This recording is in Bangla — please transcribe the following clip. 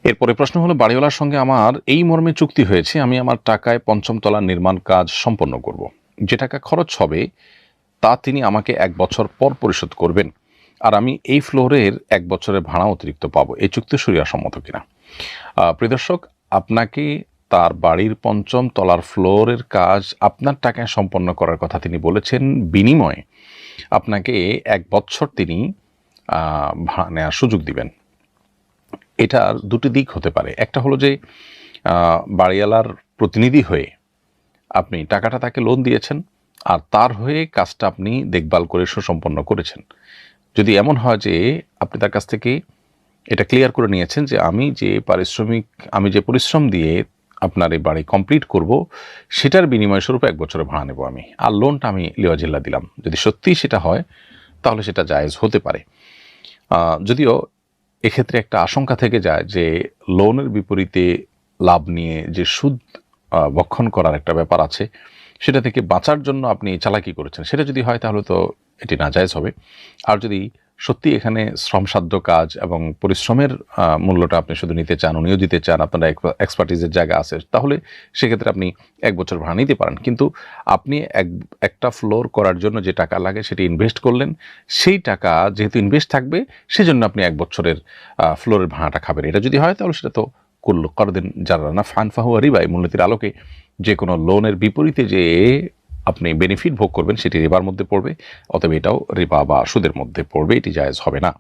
এরপরে প্রশ্ন হলো, বাড়িওয়ালার সঙ্গে আমার এই মর্মে চুক্তি হয়েছে, আমি আমার টাকায় পঞ্চম তলার নির্মাণ কাজ সম্পন্ন করব। যে টাকা খরচ হবে তা তিনি আমাকে 1 বছর পর পরিশোধ করবেন, আর আমি এই ফ্লোরের 1 বছরের ভাড়া অতিরিক্ত পাবো। এই চুক্তি শরিয়াসম্মত কিনা? প্রিয় দর্শক, আপনাকে তার বাড়ির পঞ্চম তলার ফ্লোরের কাজ আপনার টাকায় সম্পন্ন করার কথা তিনি বলেছেন, বিনিময়ে আপনাকে 1 বছর তিনি ভাড়া নেওয়ার সুযোগ দিবেন। এটার দুটি দিক হতে পারে। একটা হলো যে বাড়িওয়ালার প্রতিনিধি হয়ে আপনি টাকাটা তাকে লোন দিয়েছেন, আর তার হয়ে কাজটা আপনি দেখভাল করে সুসম্পন্ন করেছেন। যদি এমন হয় যে আপনি তার কাছ থেকে এটা ক্লিয়ার করে নিয়েছেন যে আমি যে পরিশ্রম দিয়ে আপনার এই বাড়ি কমপ্লিট করব, সেটার বিনিময় স্বরূপ 1 বছরের ভাড়া নেব আমি, আর লোনটা আমি লিওয়াজিল্লা দিলাম, যদি সত্যিই সেটা হয় তাহলে সেটা জায়েজ হতে পারে। যদিও এক্ষেত্রে একটা আশঙ্কা থেকে যায় যে লোনের বিপরীতে লাভ নিয়ে যে সুদ বক্ষণ করার একটা ব্যাপার আছে, সেটা থেকে বাঁচার জন্য আপনি চালাকি করেছেন। সেটা যদি হয় তাহলে তো এটি নাজায়েজ হবে। আর যদি সত্যি এখানে শ্রমসাধ্য কাজ এবং পরিশ্রমের মূল্যটা আপনি শুধু নিতে চান, উনিও দিতে চান, আপনার এক্সপার্টিসের জায়গা আছে, তাহলে সেক্ষেত্রে আপনি 1 বছর ভাড়া নিতে পারেন। কিন্তু আপনি একটা ফ্লোর করার জন্য যে টাকা লাগে সেটি ইনভেস্ট করলেন, সেই টাকা যেহেতু ইনভেস্ট থাকবে, সেজন্য আপনি 1 বছরের ফ্লোরের ভাড়াটা খাবেন। এটা যদি হয় তাহলে সেটা তো কুল্লু করদিন যারা না ফান ফাহুয়া রিবা, এই মূলনীতির আলোকে যে কোনো লোনের বিপরীতে যে আপনি বেনিফিট ভোগ করবেন সেটি রিবার মধ্যে পড়বে, অতএব এটাও রিবা বা সুদের মধ্যে পড়বে, এটি জায়েজ হবে না।